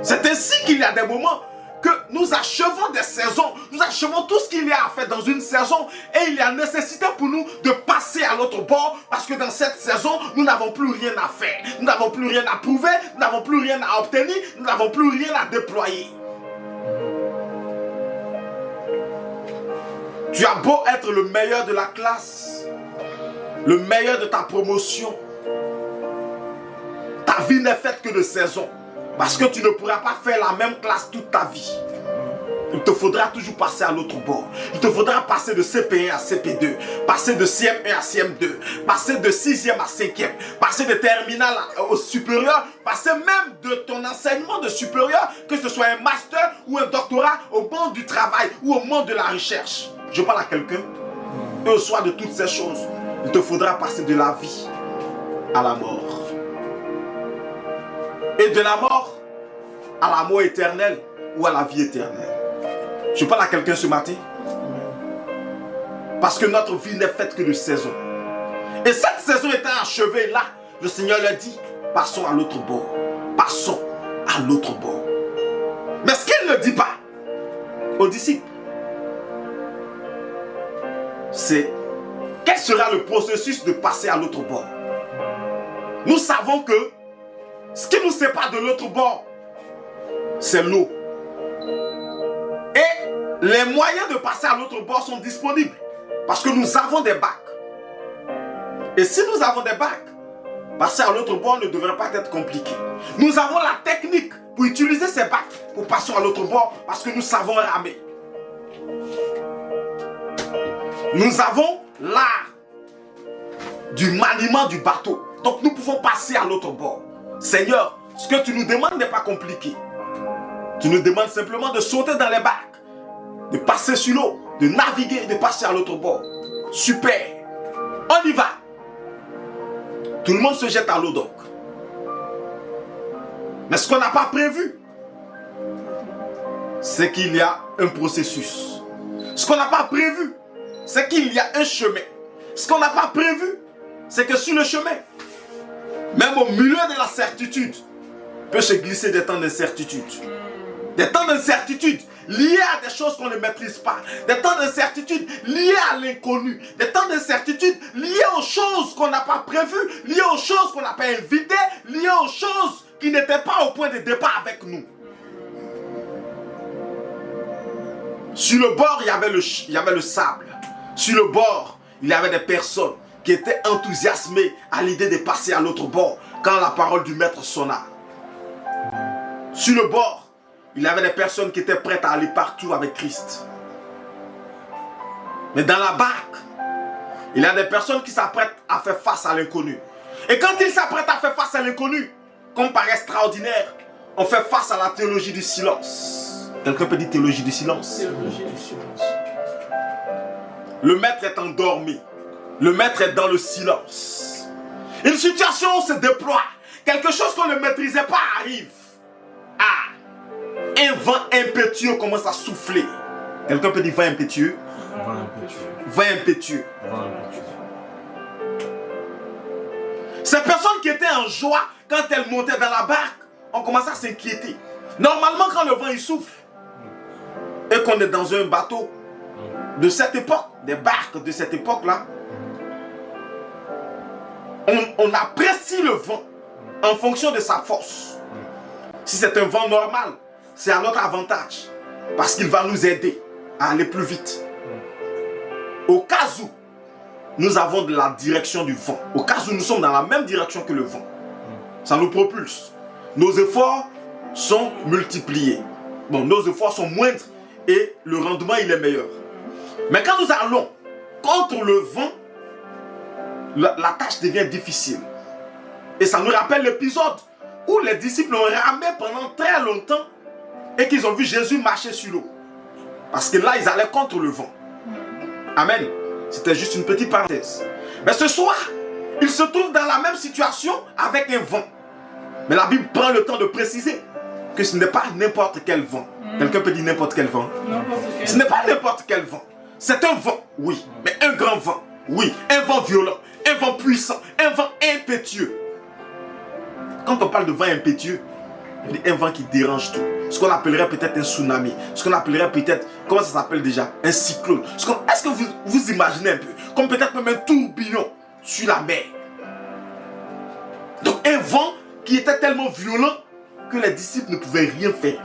C'est ainsi qu'il y a des moments que nous achevons des saisons, nous achevons tout ce qu'il y a à faire dans une saison et il y a nécessité pour nous de passer à l'autre bord parce que dans cette saison, nous n'avons plus rien à faire, nous n'avons plus rien à prouver, nous n'avons plus rien à obtenir, nous n'avons plus rien à déployer. Tu as beau être le meilleur de la classe, le meilleur de ta promotion, ta vie n'est faite que de saisons. Parce que tu ne pourras pas faire la même classe toute ta vie. Il te faudra toujours passer à l'autre bord. Il te faudra passer de CP1 à CP2, passer de CM1 à CM2, passer de 6e à 5e, passer de terminale au supérieur, passer même de ton enseignement de supérieur, que ce soit un master ou un doctorat, au monde du travail ou au monde de la recherche. Je parle à quelqu'un. Et au soir de toutes ces choses, il te faudra passer de la vie à la mort. Et de la mort à la mort éternelle ou à la vie éternelle. Je parle à quelqu'un ce matin. Parce que notre vie n'est faite que de saisons. Et cette saison étant achevée là, le Seigneur leur dit, passons à l'autre bord. Passons à l'autre bord. Mais ce qu'il ne dit pas aux disciples, c'est quel sera le processus de passer à l'autre bord. Nous savons que ce qui nous sépare de l'autre bord, c'est l'eau. Et les moyens de passer à l'autre bord sont disponibles. Parce que nous avons des bacs. Et si nous avons des bacs, passer à l'autre bord ne devrait pas être compliqué. Nous avons la technique pour utiliser ces bacs pour passer à l'autre bord parce que nous savons ramer. Nous avons l'art du maniement du bateau. Donc nous pouvons passer à l'autre bord. Seigneur, ce que tu nous demandes n'est pas compliqué. Tu nous demandes simplement de sauter dans les bacs, de passer sur l'eau, de naviguer, de passer à l'autre bord. Super. On y va. Tout le monde se jette à l'eau donc. Mais ce qu'on n'a pas prévu, c'est qu'il y a un processus. Ce qu'on n'a pas prévu, c'est qu'il y a un chemin. Ce qu'on n'a pas prévu, c'est que sur le chemin, même au milieu de la certitude, peut se glisser des temps d'incertitude. Des temps d'incertitude liés à des choses qu'on ne maîtrise pas. Des temps d'incertitude liés à l'inconnu. Des temps d'incertitude liés aux choses qu'on n'a pas prévues, liés aux choses qu'on n'a pas invitées, liés aux choses qui n'étaient pas au point de départ avec nous. Sur le bord, il y avait le sable. Sur le bord, il y avait des personnes qui étaient enthousiasmées à l'idée de passer à l'autre bord quand la parole du maître sonna. Sur le bord, il y avait des personnes qui étaient prêtes à aller partout avec Christ. Mais dans la barque, il y a des personnes qui s'apprêtent à faire face à l'inconnu. Et quand ils s'apprêtent à faire face à l'inconnu, comme par extraordinaire, on fait face à la théologie du silence. Quelqu'un peut dire théologie du silence? Théologie du silence. Le maître est endormi. Le maître est dans le silence. Une situation se déploie. Quelque chose qu'on ne maîtrisait pas arrive. Ah! Un vent impétueux commence à souffler. Quelqu'un peut dire vent impétueux? Vent impétueux. Vent impétueux. Vent impétueux. Ces personnes qui étaient en joie, quand elles montaient dans la barque, ont commencé à s'inquiéter. Normalement, quand le vent il souffle, et qu'on est dans un bateau de cette époque, des barques de cette époque-là, on apprécie le vent en fonction de sa force. Si c'est un vent normal, c'est à notre avantage. Parce qu'il va nous aider à aller plus vite. Au cas où nous avons de la direction du vent, au cas où nous sommes dans la même direction que le vent, ça nous propulse. Nos efforts sont multipliés. Bon, nos efforts sont moindres et le rendement il est meilleur. Mais quand nous allons contre le vent, la tâche devient difficile. Et ça nous rappelle l'épisode où les disciples ont ramé pendant très longtemps et qu'ils ont vu Jésus marcher sur l'eau. Parce que là, ils allaient contre le vent. Amen. C'était juste une petite parenthèse. Mais ce soir, ils se trouvent dans la même situation avec un vent. Mais la Bible prend le temps de préciser que ce n'est pas n'importe quel vent. Quelqu'un peut dire n'importe quel vent? Ce n'est pas n'importe quel vent. C'est un vent, oui, mais un grand vent. Oui, un vent violent, un vent puissant, un vent impétueux. Quand on parle de vent impétueux, Un vent qui dérange tout. Ce qu'on appellerait peut-être un tsunami. Ce qu'on appellerait peut-être, comment ça s'appelle déjà? Un cyclone. Est-ce que vous imaginez un peu? Comme peut-être même un tourbillon sur la mer. Donc un vent qui était tellement violent que les disciples ne pouvaient rien faire.